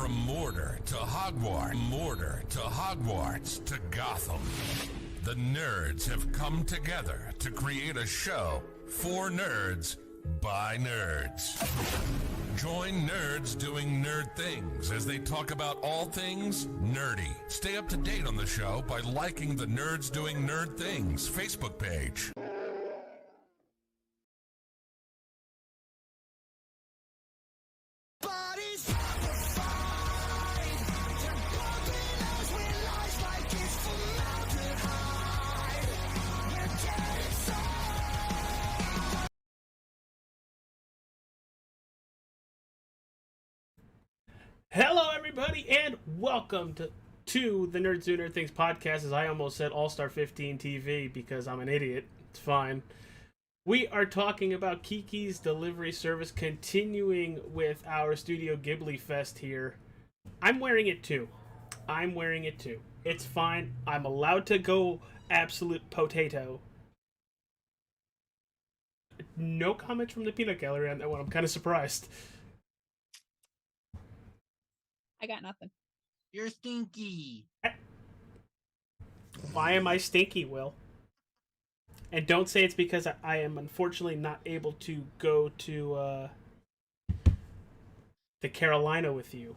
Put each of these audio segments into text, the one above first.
From Mordor to Hogwarts to Gotham, the nerds have come together to create a show for nerds by nerds. Join nerds doing nerd things as they talk about all things nerdy. Stay up to date on the show by liking the Nerds Doing Nerd Things Facebook page. Hello, everybody, and welcome to the Nerds Do Nerd Things podcast. As I almost said All-Star 15 TV because I'm an idiot. It's fine. We are talking about Kiki's delivery service, continuing with our Studio Ghibli fest here. I'm wearing it too. It's fine. I'm allowed to go absolute potato. No comments from the peanut gallery on that one. I'm kind of surprised. I got nothing. You're stinky. Why am I stinky, Will? And don't say it's because I am unfortunately not able to go to the Carolina with you.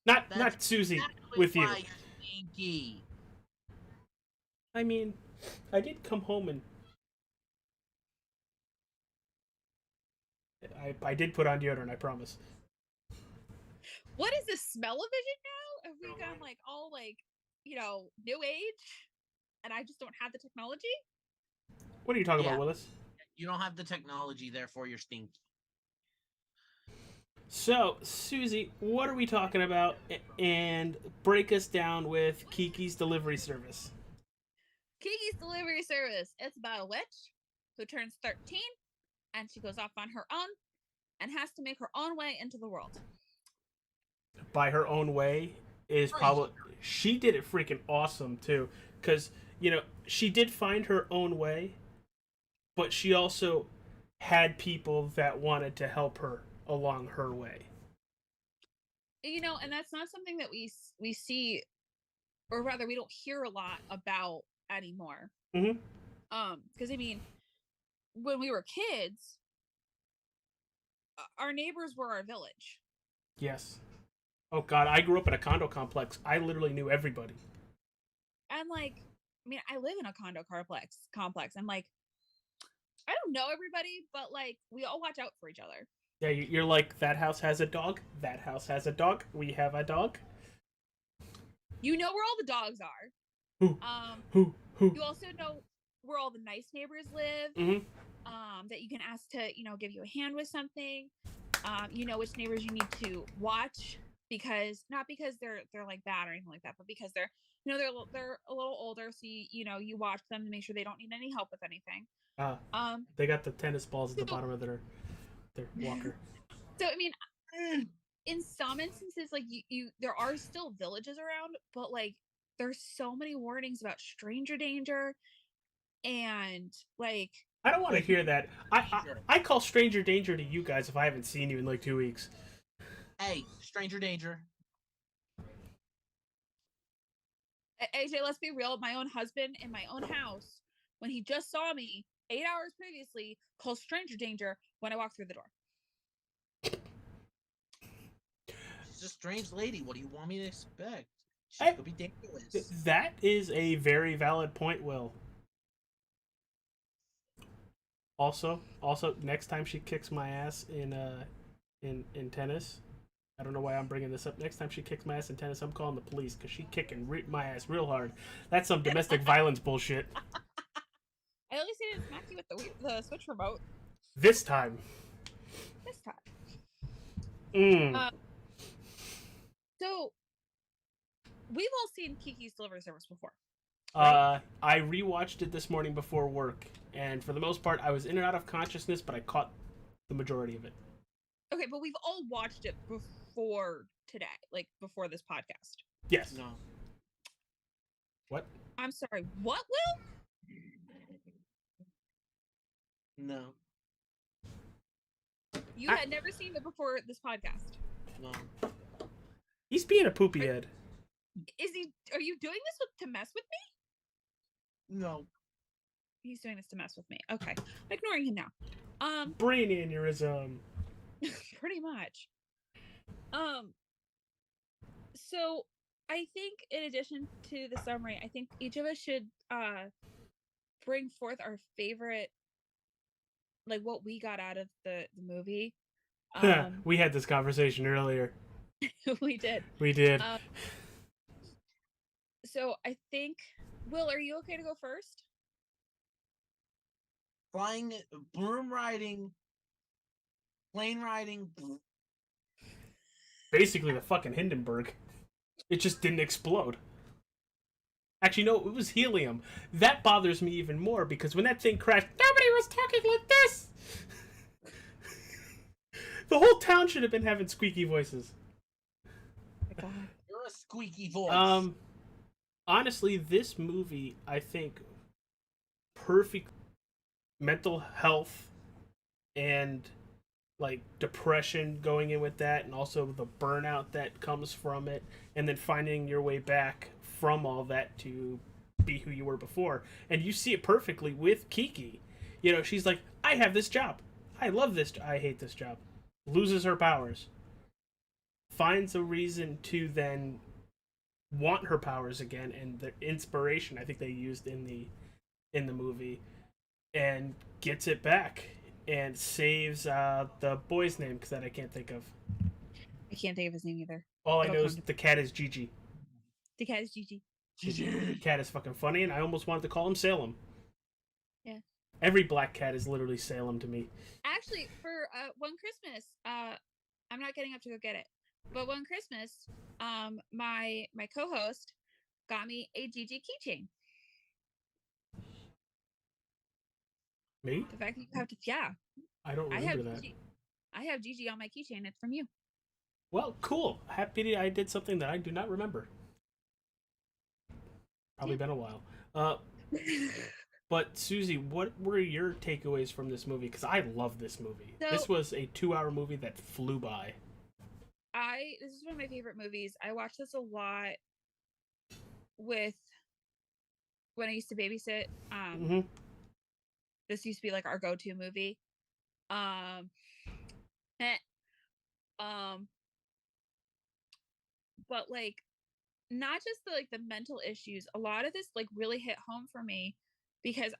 Not Susie with you. Why you're stinky. I mean, I did come home and I did put on deodorant, I promise. What is this, smell-o-vision now? Have we gone like all like, new age? And I just don't have the technology? What are you talking about, Willis? You don't have the technology, therefore you're stinky. So, Susie, what are we talking about? And break us down with Kiki's delivery service. Kiki's delivery service. It's about a witch who turns 13 and she goes off on her own and has to make her own way into the world. By her own way is probably... She did it freaking awesome, too. Because, she did find her own way, but she also had people that wanted to help her along her way. And that's not something that we see, or rather we don't hear a lot about anymore. Mm-hmm. Because, when we were kids, our neighbors were our village. Yes. Oh, God, I grew up in a condo complex. I literally knew everybody. And, I live in a condo complex. And, I don't know everybody, but, we all watch out for each other. Yeah, you're like, that house has a dog. That house has a dog. We have a dog. You know where all the dogs are. Who? You also know where all the nice neighbors live. Mm-hmm. That you can ask to, give you a hand with something. You know which neighbors you need to watch. Because not because they're like bad or anything like that, but because they're they're a little older, so you watch them to make sure they don't need any help with anything. They got the tennis balls at the bottom of their walker. So in some instances, you there are still villages around, but there's so many warnings about stranger danger, and I don't want to hear that. I call stranger danger to you guys if I haven't seen you in 2 weeks. Hey, stranger danger. AJ, let's be real. My own husband in my own house, when he just saw me 8 hours previously, called stranger danger when I walked through the door. She's a strange lady. What do you want me to expect? She could be dangerous. That is a very valid point, Will. Also, next time she kicks my ass in tennis, I don't know why I'm bringing this up. Next time she kicks my ass in tennis, I'm calling the police because she's kicking my ass real hard. That's some domestic violence bullshit. I at least didn't smack you with the Switch remote. This time. So, we've all seen Kiki's delivery service before. Right? I rewatched it this morning before work, and for the most part, I was in and out of consciousness, but I caught the majority of it. Okay, but we've all watched it before today, before this podcast. Yes. No. What? I'm sorry, what, Will? No. You had never seen it before this podcast? No. He's being a poopy head. Is he? Are you doing this to mess with me? No. He's doing this to mess with me. Okay, I'm ignoring him now. Brain aneurysm. Pretty much. So I think in addition to the summary, I think each of us should bring forth our favorite, like what we got out of the movie. We had this conversation earlier. We did. We did. So I think, Will, are you okay to go first? Flying, broom riding, plane riding. Basically the fucking Hindenburg. It just didn't explode. Actually, no, it was helium. That bothers me even more because when that thing crashed, nobody was talking like this! The whole town should have been having squeaky voices. My God. You're a squeaky voice. Honestly, this movie, I think, perfect mental health and like depression going in with that, and also the burnout that comes from it, and then finding your way back from all that to be who you were before. And you see it perfectly with Kiki. You know, she's like, I have this job. I love this. I hate this job. Loses her powers. Finds a reason to then want her powers again, and the inspiration I think they used in the movie, and gets it back and saves the boy's name because that I can't think of. I can't think of his name either. All I know is the cat is Gigi. The cat is Gigi. The cat is fucking funny, and I almost wanted to call him Salem. Yeah. Every black cat is literally Salem to me. Actually, for one Christmas, I'm not getting up to go get it, but one Christmas, my co-host got me a Gigi keychain. Me? The fact that you have to, yeah. I don't remember that. Gigi. I have Gigi on my keychain. It's from you. Well, cool. Happy I did something that I do not remember. Probably been a while. But Susie, what were your takeaways from this movie? Because I love this movie. So, this was a 2-hour movie that flew by. This is one of my favorite movies. I watched this a lot when I used to babysit. This used to be like our go-to movie. But like, not just the mental issues. A lot of this like really hit home for me because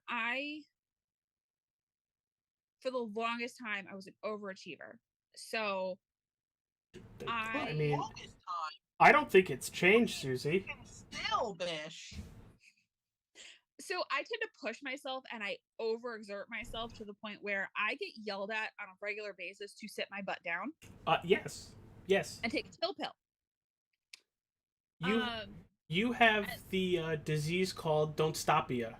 for the longest time, I was an overachiever. So I mean, I don't think it's changed, Susie. Still, bish. So I tend to push myself and I overexert myself to the point where I get yelled at on a regular basis to sit my butt down. Yes. And take a chill pill. You have the disease called Don't Stopia.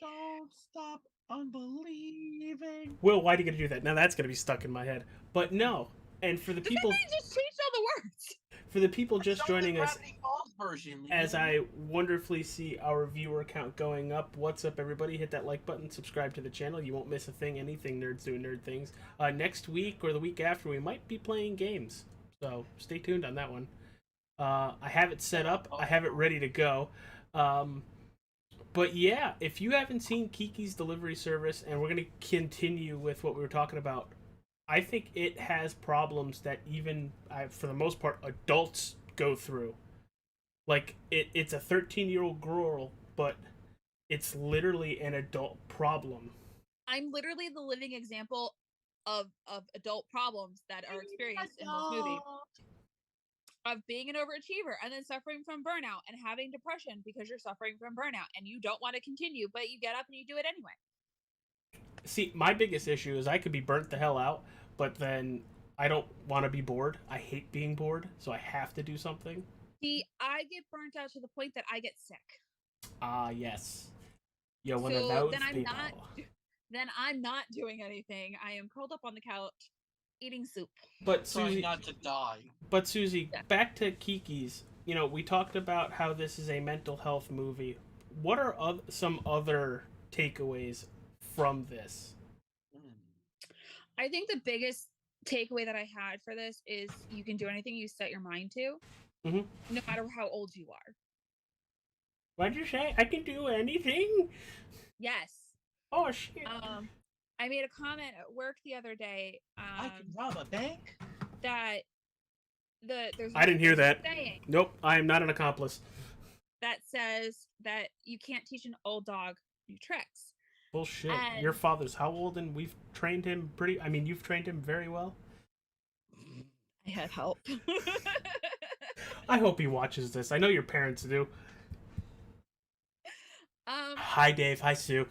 Don't stop unbelieving. Will, why do you gotta do that? Now that's gonna be stuck in my head. But no. And for the people, they just changed all the words. For the people just joining us, version, as I wonderfully see our viewer count going up, what's up, everybody? Hit that like button, subscribe to the channel. You won't miss a thing, anything Nerds Doing Nerd Things. Next week or the week after, we might be playing games. So stay tuned on that one. I have it set up. I have it ready to go. But yeah, if you haven't seen Kiki's Delivery Service, and we're going to continue with what we were talking about, I think it has problems that even, for the most part, adults go through. Like, it's a 13-year-old girl, but it's literally an adult problem. I'm literally the living example of adult problems that are experienced in this movie. Of being an overachiever and then suffering from burnout and having depression because you're suffering from burnout and you don't want to continue, but you get up and you do it anyway. See, my biggest issue is I could be burnt the hell out, but then I don't want to be bored. I hate being bored, so I have to do something. See, I get burnt out to the point that I get sick. Yes. You're one of those people. Then I'm not doing anything. I am curled up on the couch eating soup. But Susie, not to die. But Susie, back to Kiki's. You know, we talked about how this is a mental health movie. What are some other takeaways from this? I think the biggest takeaway that I had for this is you can do anything you set your mind to, Mhm. no matter how old you are. What'd you say? I can do anything? Yes. Oh, shit. I made a comment at work the other day I can rob a bank. that there's I didn't hear there's a that. saying Nope, I am not an accomplice. that says that you can't teach an old dog new tricks. Bullshit. And Your father's how old, and we've trained him pretty... I mean, you've trained him very well. I had help. I hope he watches this. I know your parents do. Hi, Dave. Hi, Sue.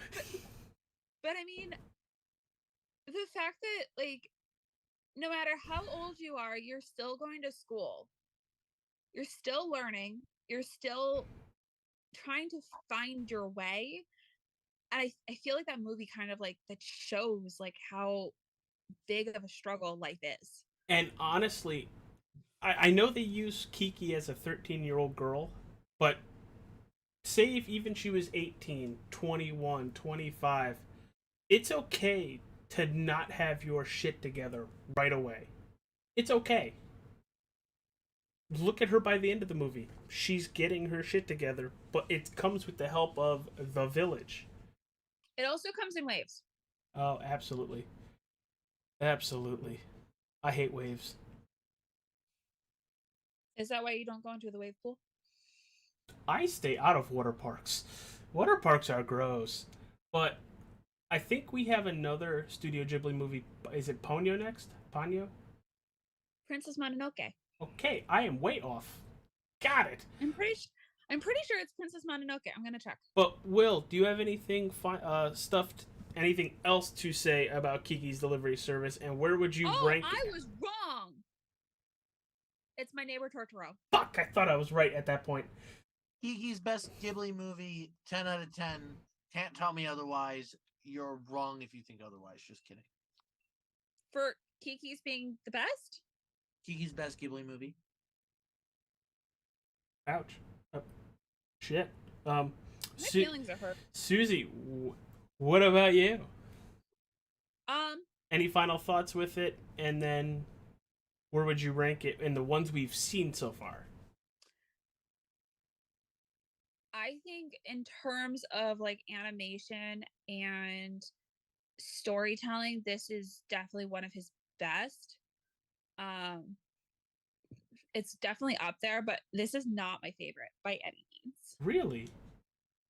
But I mean, the fact that, like, no matter how old you are, you're still going to school. You're still learning. You're still trying to find your way. And I feel like that movie kind of, like, that shows, like, how big of a struggle life is. And honestly, I know they use Kiki as a 13-year-old girl, but say if even she was 18, 21, 25, it's okay to not have your shit together right away. It's okay. Look at her by the end of the movie. She's getting her shit together, but it comes with the help of the village. It also comes in waves. Oh, absolutely. Absolutely. I hate waves. Is that why you don't go into the wave pool? I stay out of water parks. Water parks are gross. But I think we have another Studio Ghibli movie. Is it Ponyo next? Ponyo? Princess Mononoke. Okay, I am way off. Got it. I'm pretty sure it's Princess Mononoke. I'm gonna check. But Will, do you have anything anything else to say about Kiki's Delivery Service, and where would you rank it? I was wrong. It's My Neighbor Totoro. Fuck, I thought I was right at that point. Kiki's best Ghibli movie, 10 out of 10. Can't tell me otherwise. You're wrong if you think otherwise. Just kidding. For Kiki's being the best? Kiki's best Ghibli movie. Ouch. Shit. My feelings are hurt. Susie, what about you? Any final thoughts with it? And then where would you rank it in the ones we've seen so far? I think in terms of like animation and storytelling, this is definitely one of his best. It's definitely up there, but this is not my favorite by any means. Really?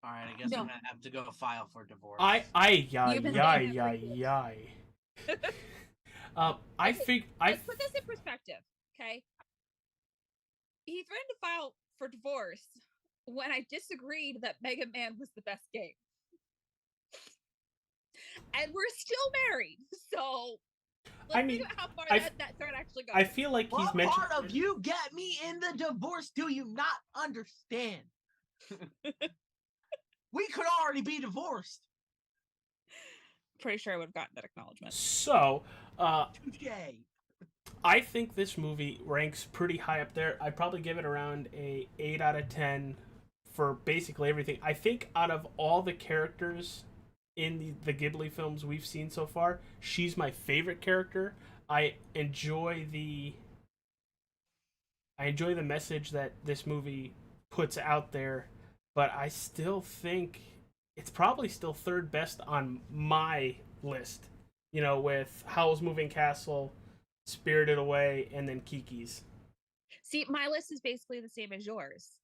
All right, I guess I'm gonna have to go file for divorce. I Let's put this in perspective, okay? He threatened to file for divorce when I disagreed that Mega Man was the best game. And we're still married, so let's think about how far that threat actually goes. I feel like he's mentioned... What part of you get me in the divorce do you not understand? We could already be divorced. Pretty sure I would have gotten that acknowledgement. So, Touche. I think this movie ranks pretty high up there. I'd probably give it around a 8 out of 10 for basically everything. I think out of all the characters in the Ghibli films we've seen so far, she's my favorite character. I enjoy the message that this movie puts out there, but I still think it's probably still third best on my list. You know, with Howl's Moving Castle, Spirited Away, and then Kiki's. See, my list is basically the same as yours.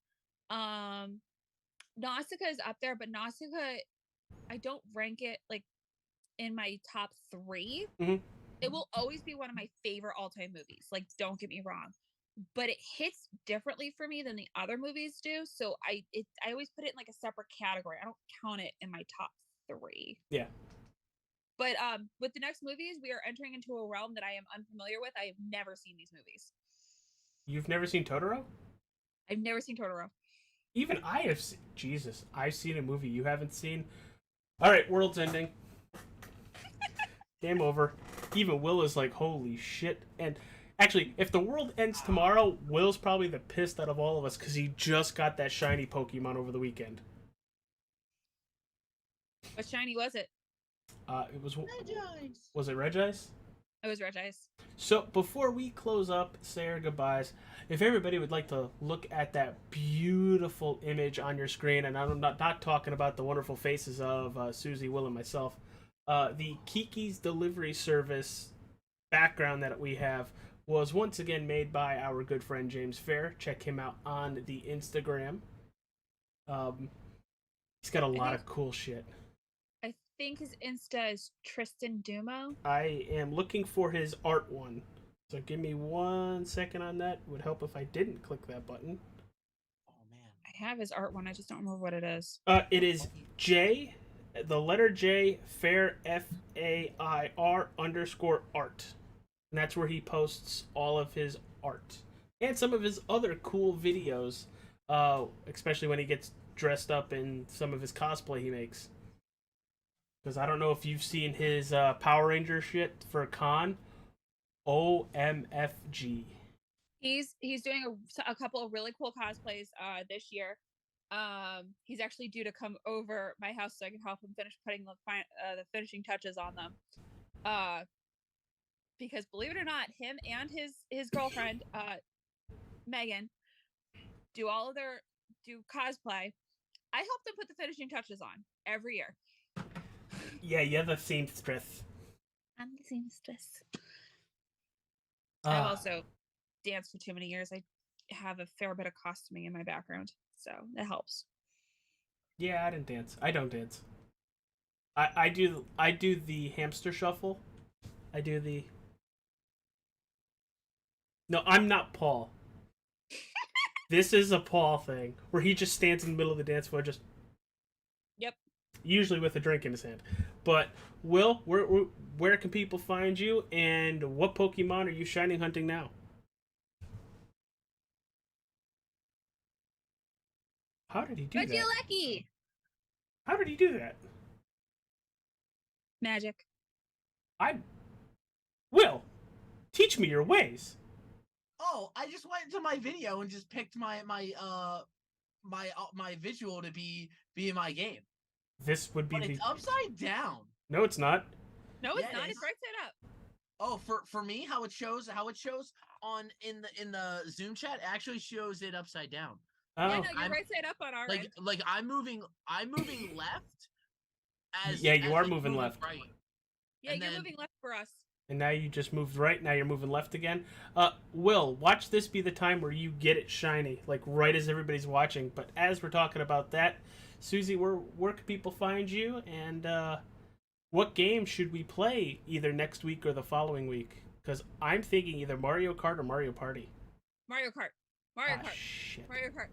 Nausicaa is up there, but Nausicaa, I don't rank it like in my top 3. Mm-hmm. It will always be one of my favorite all-time movies. Like, don't get me wrong, but it hits differently for me than the other movies do. So I always put it in like a separate category. I don't count it in my top 3. Yeah. But with the next movies, we are entering into a realm that I am unfamiliar with. I have never seen these movies. You've never seen Totoro? I've never seen Totoro. Even I have seen... Jesus, I've seen a movie you haven't seen. Alright, world's ending. Game over. Even Will is like, holy shit. And actually, if the world ends tomorrow, Will's probably the pissed out of all of us because he just got that shiny Pokemon over the weekend. What shiny was it? It was... Regice. Was it Regice? It was red ice. So before we close up, say our goodbyes, if everybody would like to look at that beautiful image on your screen, and I'm not talking about the wonderful faces of Susie, Will, and myself, the Kiki's Delivery Service background that we have was once again made by our good friend James Fair. Check him out on the Instagram. He's got a lot of cool shit. I think his Insta is Tristan Dumo. I am looking for his art one. So give me 1 second on that. Would help if I didn't click that button. Oh man. I have his art one. I just don't remember what it is. It is J, the letter J, Fair, FAIR _ art. And that's where he posts all of his art. And some of his other cool videos. Especially when he gets dressed up in some of his cosplay he makes. Because I don't know if you've seen his Power Ranger shit for con. OMFG. He's doing a couple of really cool cosplays this year. He's actually due to come over my house so I can help him finish putting the finishing touches on them. Because believe it or not, him and his girlfriend Megan do cosplay. I help them put the finishing touches on every year. Yeah, you're the seamstress. I'm the seamstress. I've also danced for too many years. I have a fair bit of costuming in my background, so it helps. Yeah, I didn't dance. I don't dance. I do the hamster shuffle. I do the. No, I'm not Paul. This is a Paul thing where he just stands in the middle of the dance floor, just. Yep. Usually with a drink in his hand. But Will, where can people find you, and what Pokemon are you shining hunting now? How did he do that? Regieleki! How did he do that? Magic. Will, teach me your ways. Oh, I just went into my video and just picked my visual to be in my game. This would be But it's upside down. No, it's not. No, it's Yeah, not. it It's is. right side up. Oh, for me, how it shows on in the Zoom chat actually shows it upside down. Oh. Yeah, no, you're right side up on our end. Like I'm moving left. Yeah, you as, are like, moving left. Right. Yeah, and you're then- moving left for us. And now you just moved right. Now you're moving left again. Will, watch this be the time where you get it shiny, like right as everybody's watching. But as we're talking about that, Susie, where can people find you, and what game should we play either next week or the following week? Because I'm thinking either Mario Kart or Mario Party. Mario Kart. Mario Kart. Shit. Mario Kart.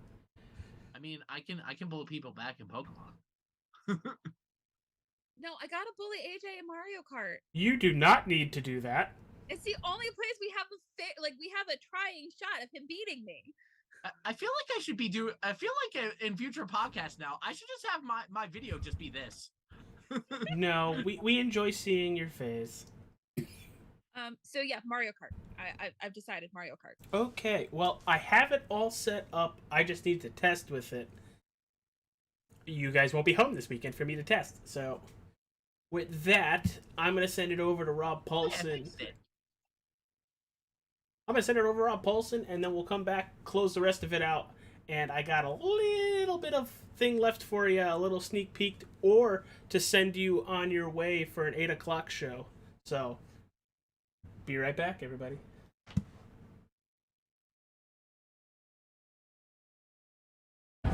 I mean, I can bully people back in Pokemon. No, I gotta bully AJ in Mario Kart. You do not need to do that. It's the only place we have we have a trying shot of him beating me. I feel like I should be doing. I feel like in future podcasts now, I should just have my video just be this. No, we enjoy seeing your face. So yeah, Mario Kart. I've decided Mario Kart. Okay, well, I have it all set up. I just need to test with it. You guys won't be home this weekend for me to test. So, with that, I'm going to send it over to Rob Paulson. I'm going to send it over to Rob Paulson, and then we'll come back, close the rest of it out. And I got a little bit of thing left for you, a little sneak peek, or to send you on your way for an 8 o'clock show. So, be right back, everybody.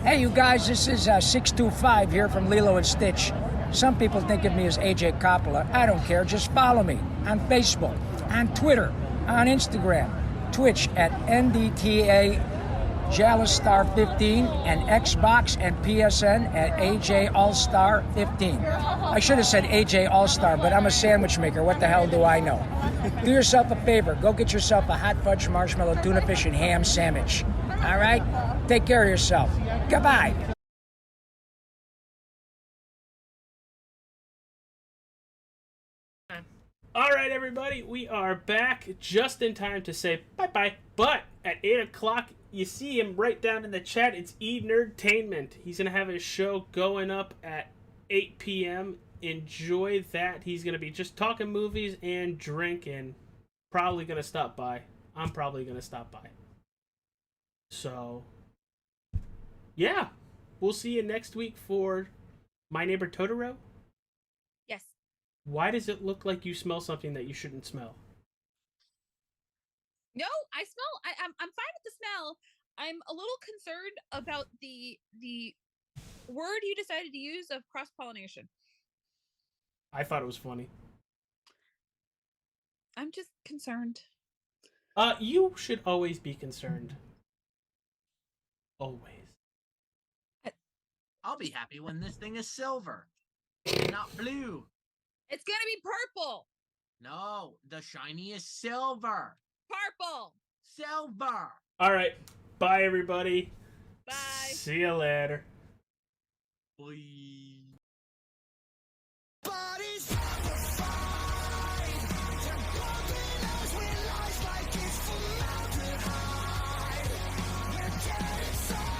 Hey, you guys, this is 625 here from Lilo and Stitch. Some people think of me as AJ Coppola. I don't care. Just follow me on Facebook, on Twitter, on Instagram, Twitch at NDTA Jalistar 15, and Xbox and PSN at AJ All-Star 15. I should have said AJ All-Star, but I'm a sandwich maker. What the hell do I know? Do yourself a favor. Go get yourself a hot fudge marshmallow tuna fish and ham sandwich. All right? Take care of yourself. Goodbye. All right, everybody, we are back just in time to say bye-bye. But at 8 o'clock, you see him right down in the chat. It's E-Nerdtainment. He's going to have his show going up at 8 p.m. Enjoy that. He's going to be just talking movies and drinking. probably going to stop by. I'm probably going to stop by. So, yeah. We'll see you next week for My Neighbor Totoro. Yes. Why does it look like you smell something that you shouldn't smell? No, I smell. I'm fine with the smell. I'm a little concerned about the word you decided to use of cross pollination. I thought it was funny. I'm just concerned. You should always be concerned. Always. I'll be happy when this thing is silver, and not blue. It's gonna be purple. No, the shiny is silver. Purple. Silver. All right. Bye, everybody. Bye. See you later. Bye. Bodies on the fight. They're bumping us with lies like it's formaldehyde. We're dead inside.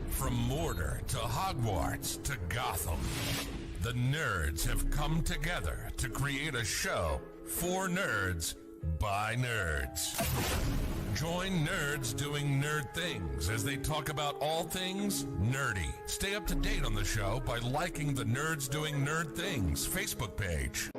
From Mordor to Hogwarts to Gotham, the nerds have come together to create a show for nerds by nerds. Join nerds doing nerd things as they talk about all things nerdy. Stay up to date on the show by liking the Nerds Doing Nerd Things Facebook page.